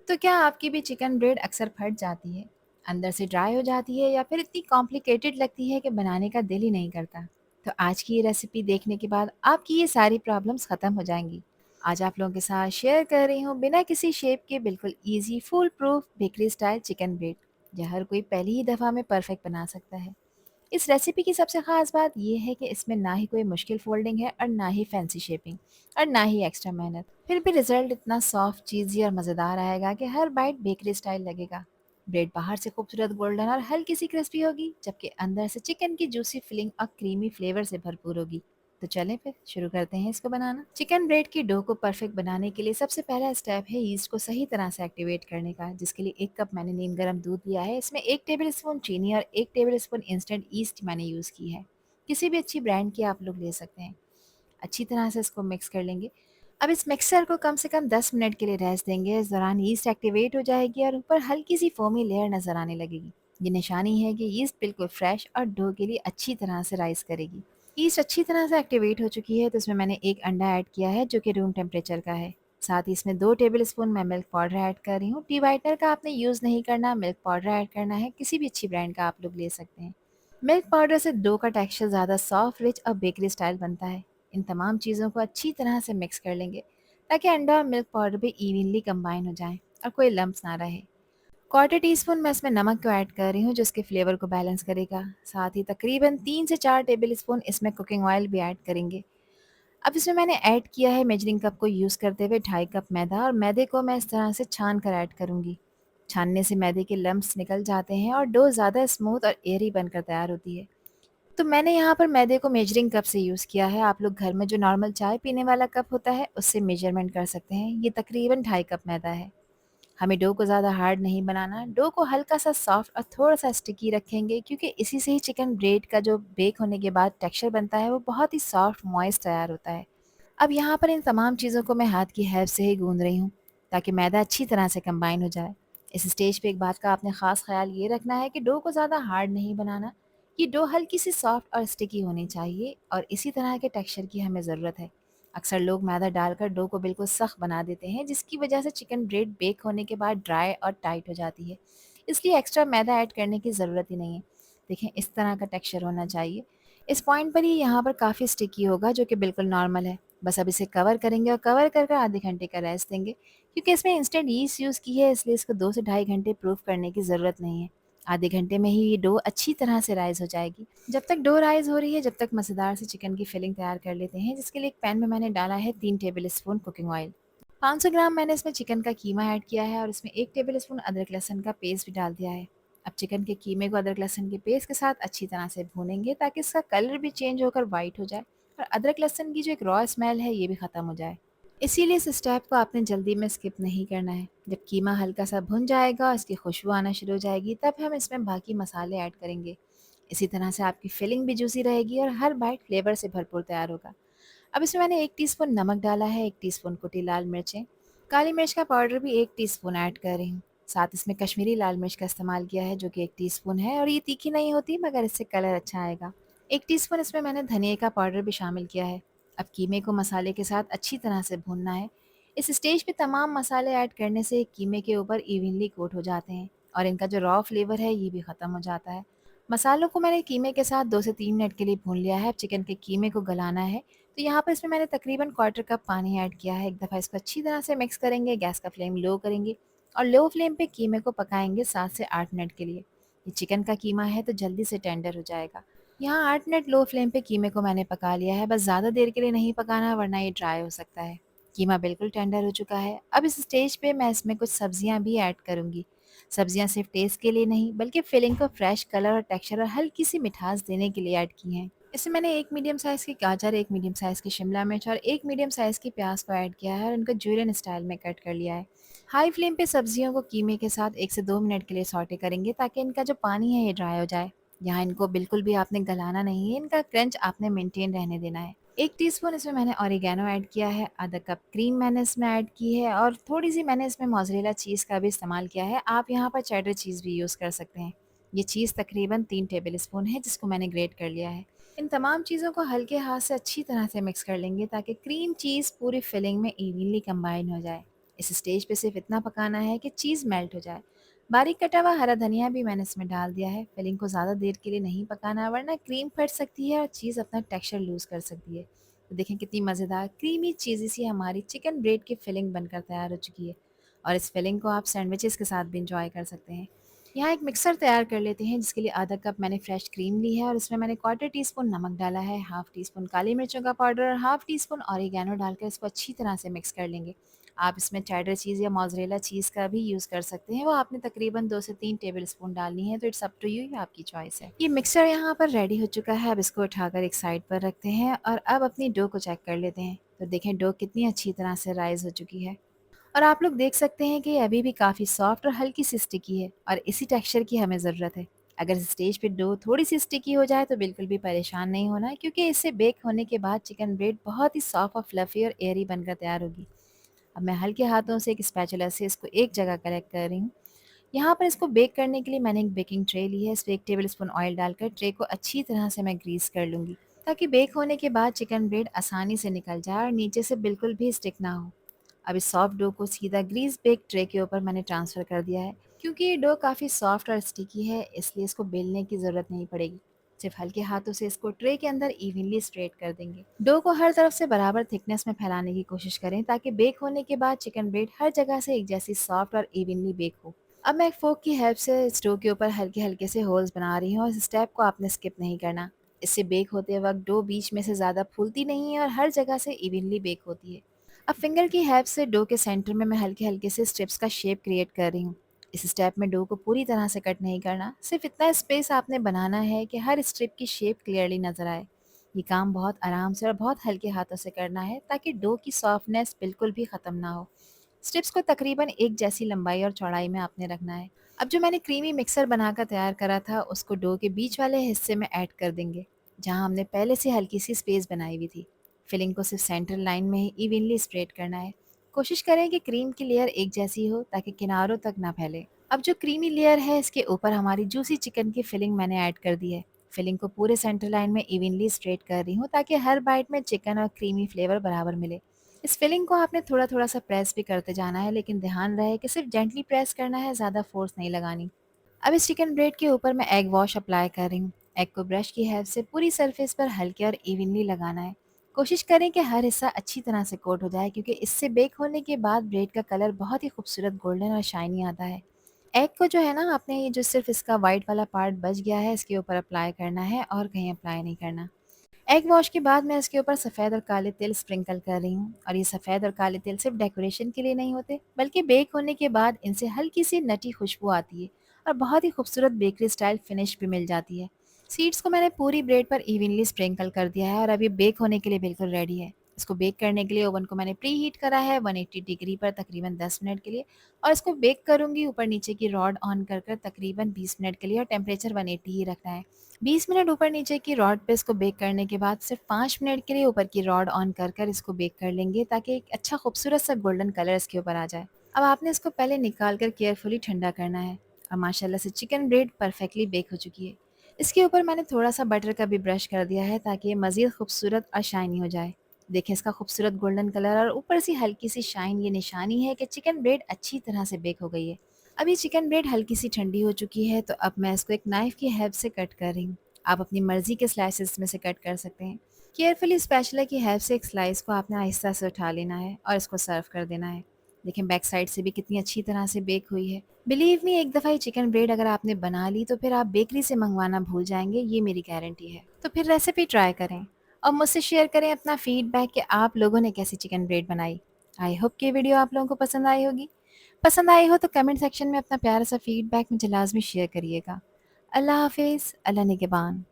तो क्या आपकी भी चिकन ब्रेड अक्सर फट जाती है, अंदर से ड्राई हो जाती है या फिर इतनी कॉम्प्लिकेटेड लगती है कि बनाने का दिल ही नहीं करता? तो आज की ये रेसिपी देखने के बाद आपकी ये सारी प्रॉब्लम्स खत्म हो जाएंगी। आज आप लोगों के साथ शेयर कर रही हूँ बिना किसी शेप के बिल्कुल easy full proof bakery style chicken bread, जो हर कोई पहली ही दफ़ा में परफेक्ट बना सकता है। इस रेसिपी की सबसे ख़ास बात ये है कि इसमें ना ही कोई मुश्किल फ़ोल्डिंग है और ना ही फैंसी शेपिंग और ना ही एक्स्ट्रा मेहनत। फिर भी रिज़ल्ट इतना सॉफ्ट, चीज़ी और मज़ेदार आएगा कि हर बाइट बेकरी स्टाइल लगेगा। ब्रेड बाहर से खूबसूरत गोल्डन और हल्की सी क्रिस्पी होगी, जबकि अंदर से चिकन की जूसी फिलिंग और क्रीमी फ्लेवर से भरपूर होगी। तो चलें फिर शुरू करते हैं इसको बनाना। चिकन ब्रेड की डो को परफेक्ट बनाने के लिए सबसे पहला स्टेप है यीस्ट को सही तरह से एक्टिवेट करने का, जिसके लिए 1 कप मैंने नीम गर्म दूध लिया है। इसमें 1 टेबल स्पून चीनी और 1 टेबल स्पून इंस्टेंट ईस्ट मैंने यूज़ की है। किसी भी अच्छी ब्रांड की आप लोग ले सकते हैं। अच्छी तरह से इसको मिक्स कर लेंगे। अब इस मिक्सर को कम से कम 10 मिनट के लिए रेस्ट देंगे। इस दौरान यीस्ट एक्टिवेट हो जाएगी और ऊपर हल्की सी फोमी लेयर नज़र आने लगेगी। ये निशानी है कि यीस्ट बिल्कुल फ्रेश और डो के लिए अच्छी तरह से राइस करेगी। यीस्ट अच्छी तरह से एक्टिवेट हो चुकी है, तो इसमें मैंने एक अंडा ऐड किया है जो कि रूम टेम्परेचर का है। साथ ही इसमें 2 टेबल स्पून मैं मिल्क पाउडर ऐड कर रही हूँ। टी वाइटनर का आपने यूज़ नहीं करना, मिल्क पाउडर ऐड करना है। किसी भी अच्छी ब्रांड का आप लोग ले सकते हैं। मिल्क पाउडर से डो का टेक्सचर ज़्यादा सॉफ्ट, रिच और बेकरी स्टाइल बनता है। इन तमाम चीज़ों को अच्छी तरह से मिक्स कर लेंगे ताकि अंडा और मिल्क पाउडर भी इवनली कंबाइन हो जाएं और कोई लम्प्स ना रहे। क्वार्टर टी स्पून मैं इसमें नमक को ऐड कर रही हूँ, जो इसके फ्लेवर को बैलेंस करेगा। साथ ही तकरीबन 3 से 4 टेबल स्पून इसमें कुकिंग ऑयल भी ऐड करेंगे। अब इसमें मैंने ऐड किया है मेजरिंग कप को यूज़ करते हुए 2.5 कप मैदा, और मैदे को मैं इस तरह से छान कर ऐड करूँगी। छानने से मैदे के लम्प्स निकल जाते हैं और डो ज़्यादा स्मूथ और एयरी बनकर तैयार होती है। तो मैंने यहाँ पर मैदे को मेजरिंग कप से यूज़ किया है। आप लोग घर में जो नॉर्मल चाय पीने वाला कप होता है, उससे मेजरमेंट कर सकते हैं। ये तकरीबन 2.5 कप मैदा है। हमें डो को ज़्यादा हार्ड नहीं बनाना, डो को हल्का-सा सॉफ्ट और थोड़ा-सा स्टिकी रखेंगे, क्योंकि इसी से ही चिकन ब्रेड का जो बेक होने के बाद टेक्सचर बनता है, वो बहुत ही सॉफ्ट मॉइस्ट तैयार होता है। अब यहाँ पर इन तमाम चीज़ों को मैं हाथ की हेल्प से ही गूँध रही हूँ, ताकि मैदा अच्छी तरह से कंबाइन हो जाए। इस स्टेज पे एक बात का आपने ख़ास ख़्याल ये रखना है कि डो को ज़्यादा हार्ड नहीं बनाना। ये डो हल्की सी सॉफ्ट और स्टिकी होनी चाहिए, और इसी तरह के टेक्सचर की हमें ज़रूरत है। अक्सर लोग मैदा डालकर डो को बिल्कुल सख्त बना देते हैं, जिसकी वजह से चिकन ब्रेड बेक होने के बाद ड्राई और टाइट हो जाती है। इसलिए एक्स्ट्रा मैदा ऐड करने की ज़रूरत ही नहीं है। देखें, इस तरह का टेक्सचर होना चाहिए। इस पॉइंट पर ये यहाँ पर काफ़ी स्टिकी होगा, जो कि बिल्कुल नॉर्मल है। बस अब इसे कवर करेंगे और कवर कर कर आधे घंटे का रेस्ट देंगे। क्योंकि इसमें इंस्टेंट यीस्ट यूज़ की है, इसलिए इसको 2 से ढाई घंटे प्रूफ करने की ज़रूरत नहीं है। आधे घंटे में ही ये डो अच्छी तरह से राइज़ हो जाएगी। जब तक डो राइज़ हो रही है, जब तक मज़ेदार से चिकन की फिलिंग तैयार कर लेते हैं, जिसके लिए एक पैन में मैंने डाला है 3 टेबल स्पून कुकिंग ऑयल। 500 ग्राम मैंने इसमें चिकन का कीमा ऐड किया है, और इसमें 1 टेबल स्पून अदरक लहसुन का पेस्ट भी डाल दिया है। अब चिकन के कीमे को अदरक लहसुन के पेस्ट के साथ अच्छी तरह से भूनेंगे, ताकि इसका कलर भी चेंज होकर वाइट हो जाए और अदरक लहसुन की जो एक रॉ स्मेल है, ये भी ख़त्म हो जाए। इसीलिए इस स्टेप को आपने जल्दी में स्किप नहीं करना है। जब कीमा हल्का सा भुन जाएगा और इसकी खुशबू आना शुरू हो जाएगी, तब हम इसमें बाकी मसाले ऐड करेंगे। इसी तरह से आपकी फिलिंग भी जूसी रहेगी और हर बाइट फ्लेवर से भरपूर तैयार होगा। अब इसमें मैंने 1 टीस्पून नमक डाला है, 1 टीस्पून कुटी लाल मिर्चें, काली मिर्च का पाउडर भी 1 टीस्पून ऐड कर रही हूँ। साथ इसमें कश्मीरी लाल मिर्च का इस्तेमाल किया है, जो कि 1 टीस्पून है, और ये तीखी नहीं होती, मगर इससे कलर अच्छा आएगा। 1 टीस्पून इसमें मैंने धनिया का पाउडर भी शामिल किया है। अब कीमे को मसाले के साथ अच्छी तरह से भूनना है। इस स्टेज पे तमाम मसाले ऐड करने से कीमे के ऊपर इवनली कोट हो जाते हैं, और इनका जो रॉ फ्लेवर है, ये भी ख़त्म हो जाता है। मसालों को मैंने कीमे के साथ 2 से 3 मिनट के लिए भून लिया है। अब चिकन के कीमे को गलाना है। तो यहाँ पर इसमें मैंने तकरीबन क्वार्टर कप पानी ऐड किया है। एक दफ़ा इसको अच्छी तरह से मिक्स करेंगे, गैस का फ्लेम लो करेंगे और लो फ्लेम पे कीमे को पकाएंगे 7 से 8 मिनट के लिए। ये चिकन का कीमा है, तो जल्दी से टेंडर हो जाएगा। यहाँ 8 मिनट लो फ्लेम पे कीमे को मैंने पका लिया है। बस ज़्यादा देर के लिए नहीं पकाना, वरना ये ड्राई हो सकता है। कीमा बिल्कुल टेंडर हो चुका है। अब इस स्टेज पे मैं इसमें कुछ सब्जियाँ भी ऐड करूँगी। सब्जियाँ सिर्फ टेस्ट के लिए नहीं, बल्कि फिलिंग को फ्रेश कलर और टेक्सचर और हल्की सी मिठास देने के लिए ऐड की हैं। इसमें मैंने 1 मीडियम साइज़ की गाजर, 1 मीडियम साइज़ की शिमला मिर्च और 1 मीडियम साइज़ की प्याज को ऐड किया है, और उनको जूलियन स्टाइल में कट कर लिया है। हाई फ्लेम पे सब्जियों को कीमे के साथ 1 से 2 मिनट के लिए सौटे करेंगे, ताकि इनका जो पानी है, ये ड्राई हो जाए। यहाँ इनको बिल्कुल भी आपने गलाना नहीं है, इनका क्रंच आपने मेंटेन रहने देना है। 1 टीस्पून इसमें मैंने ऑरिगेनो ऐड किया है, आधा कप क्रीम मैंने इसमें ऐड की है, और थोड़ी-सी मैंने इसमें मोज़रेला चीज़ का भी इस्तेमाल किया है। आप यहाँ पर चेडर चीज़ भी यूज़ कर सकते हैं। ये चीज़ तकरीबन 3 टेबल स्पून है, जिसको मैंने ग्रेट कर लिया है। इन तमाम चीज़ों को हल्के हाथ से अच्छी तरह से मिक्स कर लेंगे, ताकि क्रीम चीज़ पूरी फिलिंग में इवनली कंबाइन हो जाए। इस स्टेज पे सिर्फ इतना पकाना है कि चीज़ मेल्ट हो जाए। बारीक कटा हुआ हरा धनिया भी मैंने इसमें डाल दिया है। फिलिंग को ज़्यादा देर के लिए नहीं पकाना, वरना क्रीम फट सकती है और चीज़ अपना टेक्सचर लूज़ कर सकती है। तो देखें कितनी मज़ेदार क्रीमी चीज़ी सी हमारी चिकन ब्रेड की फिलिंग बनकर तैयार हो चुकी है। और इस फिलिंग को आप सैंडविचेस के साथ भी इंजॉय कर सकते हैं। यहाँ एक मिक्सर तैयार कर लेते हैं, जिसके लिए आधा कप मैंने फ्रेश क्रीम ली है और इसमें मैंने क्वार्टर टी स्पून नमक डाला है, हाफ टी स्पून काली मिर्चों का पाउडर और हाफ टी स्पून ऑरिगेनो डालकर इसको अच्छी तरह से मिक्स कर लेंगे। आप इसमें चेडर चीज़ या मोज़रेला चीज़ का भी यूज़ कर सकते हैं, वो आपने तकरीबन 2 से 3 टेबल स्पून डालनी है, तो इट्स अप टू यू, ये आपकी चॉइस है। ये मिक्सर यहाँ पर रेडी हो चुका है, अब इसको उठाकर एक साइड पर रखते हैं और अब अपनी डो को चेक कर लेते हैं। तो देखें डो कितनी अच्छी तरह से राइज़ हो चुकी है और आप लोग देख सकते हैं कि ये अभी भी काफ़ी सॉफ्ट और हल्की सी स्टिकी है और इसी टेक्सचर की हमें ज़रूरत है। अगर स्टेज पे डो थोड़ी सी स्टिकी हो जाए तो बिल्कुल भी परेशान नहीं होना है, क्योंकि इससे बेक होने के बाद चिकन ब्रेड बहुत ही सॉफ्ट और फ्लफ़ी और एयरी बनकर तैयार होगी। अब मैं हल्के हाथों से एक स्पैचुला से इसको एक जगह कलेक्ट कर रही हूँ। यहाँ पर इसको बेक करने के लिए मैंने एक बेकिंग ट्रे ली है, इस पे 1 टेबलस्पून ऑयल डालकर ट्रे को अच्छी तरह से मैं ग्रीस कर लूँगी, ताकि बेक होने के बाद चिकन ब्रेड आसानी से निकल जाए और नीचे से बिल्कुल भी स्टिक ना हो। अब इस सॉफ्ट डो को सीधा ग्रीस बेक ट्रे के ऊपर मैंने ट्रांसफ़र कर दिया है। क्योंकि ये डो काफ़ी सॉफ्ट और स्टिकी है, इसलिए इसको बेलने की ज़रूरत नहीं पड़ेगी। सिर्फ हल्के हाथों से इसको ट्रे के अंदर इवनली स्ट्रेट कर देंगे। डो को हर तरफ से बराबर थिकनेस में फैलाने की कोशिश करें, ताकि बेक होने के बाद चिकन ब्रेड हर जगह से एक जैसी सॉफ्ट और इवनली बेक हो। अब मैं एक फोक की हेल्प से स्टोव के ऊपर हल्के-हल्के से होल्स बना रही हूँ और इस स्टेप को आपने स्किप नहीं करना। इससे बेक होते वक़्त डो बीच में से ज़्यादा फूलती नहीं है और हर जगह से इवनली बेक होती है। अब फिंगर की हेल्प से डो के सेंटर में मैं हल्के-हल्के से स्ट्रिप्स का शेप क्रिएट कर रही हूँ। इस स्टेप में डो को पूरी तरह से कट नहीं करना, सिर्फ इतना स्पेस आपने बनाना है कि हर स्ट्रिप की शेप क्लियरली नज़र आए। ये काम बहुत आराम से और बहुत हल्के हाथों से करना है, ताकि डो की सॉफ्टनेस बिल्कुल भी ख़त्म ना हो। स्ट्रिप्स को तकरीबन एक जैसी लंबाई और चौड़ाई में आपने रखना है। अब जो मैंने क्रीमी मिक्सर बनाकर तैयार करा था, उसको डो के बीच वाले हिस्से में ऐड कर देंगे, जहाँ हमने पहले से हल्की सी स्पेस बनाई हुई थी। फिलिंग को सिर्फ सेंटर लाइन में ही इवनली स्प्रेड करना है। कोशिश करें कि क्रीम की लेयर एक जैसी हो, ताकि किनारों तक ना फैले। अब जो क्रीमी लेयर है, इसके ऊपर हमारी जूसी चिकन की फिलिंग मैंने ऐड कर दी है। फिलिंग को पूरे सेंटर लाइन में इवनली स्ट्रेट कर रही हूँ, ताकि हर बाइट में चिकन और क्रीमी फ्लेवर बराबर मिले। इस फिलिंग को आपने थोड़ा-थोड़ा सा प्रेस भी करते जाना है, लेकिन ध्यान रहे कि सिर्फ जेंटली प्रेस करना है, ज़्यादा फोर्स नहीं लगानी। अब इस चिकन ब्रेड के ऊपर मैं एग वॉश अप्लाई कर रही हूँ। एग को ब्रश की हेल्प से पूरी सरफेस पर हल्के और इवनली लगाना है। कोशिश करें कि हर हिस्सा अच्छी तरह से कोट हो जाए, क्योंकि इससे बेक होने के बाद ब्रेड का कलर बहुत ही खूबसूरत गोल्डन और शाइनी आता है। एग को जो है ना, आपने ये जो सिर्फ इसका वाइट वाला पार्ट बच गया है, इसके ऊपर अप्लाई करना है और कहीं अप्लाई नहीं करना। एग वॉश के बाद मैं इसके ऊपर सफ़ेद और काले तिल स्प्रिंकल कर रही हूँ, और ये सफ़ेद और काले तिल सिर्फ डेकोरेशन के लिए नहीं होते, बल्कि बेक होने के बाद इनसे हल्की सी नटी खुशबू आती है और बहुत ही खूबसूरत बेकरी स्टाइल फिनिश भी मिल जाती है। सीड्स को मैंने पूरी ब्रेड पर इवनली स्प्रिंकल कर दिया है और अब ये बेक होने के लिए बिल्कुल रेडी है। इसको बेक करने के लिए ओवन को मैंने प्री हीट करा है 180 डिग्री पर तकरीबन 10 मिनट के लिए, और इसको बेक करूंगी ऊपर नीचे की रॉड ऑन कर कर तकरीबन 20 मिनट के लिए, और टेम्परेचर 180 ही रखना है। 20 मिनट ऊपर नीचे की रॉड पे इसको बेक करने के बाद सिर्फ 5 मिनट के लिए ऊपर की रॉड ऑन कर कर इसको बेक कर लेंगे, ताकि एक अच्छा खूबसूरत सा गोल्डन कलर इसके ऊपर आ जाए। अब आपने इसको पहले निकाल कर केयरफुली ठंडा करना है, और माशाल्लाह से चिकन ब्रेड परफेक्टली बेक हो चुकी है। इसके ऊपर मैंने थोड़ा सा बटर का भी ब्रश कर दिया है, ताकि ये मज़ीद खूबसूरत और शाइनी हो जाए। देखें इसका खूबसूरत गोल्डन कलर और ऊपर से हल्की सी शाइन, ये निशानी है कि चिकन ब्रेड अच्छी तरह से बेक हो गई है। अब ये चिकन ब्रेड हल्की सी ठंडी हो चुकी है, तो अब मैं इसको एक नाइफ़ की हेल्प से कट कर रही हूँ। आप अपनी मर्ज़ी के स्लाइसेस में से कट कर सकते हैं। केयरफुली स्पैचुला की हेल्प से एक स्लाइस को आपने आहिस्ता से उठा लेना है और इसको सर्व कर देना है। देखें बैक साइड से भी कितनी अच्छी तरह से बेक हुई है। बिलीव मी, एक दफ़ा ये चिकन ब्रेड अगर आपने बना ली तो फिर आप बेकरी से मंगवाना भूल जाएंगे, ये मेरी गारंटी है। तो फिर रेसिपी ट्राई करें और मुझसे शेयर करें अपना फीडबैक कि आप लोगों ने कैसी चिकन ब्रेड बनाई। आई होप कि वीडियो आप लोगों को पसंद आई होगी। पसंद आई हो तो कमेंट सेक्शन में अपना प्यारा सा फीडबैक मुझे लाजमी शेयर करिएगा। अल्लाह हाफिज़, अल्लाह निगहबान।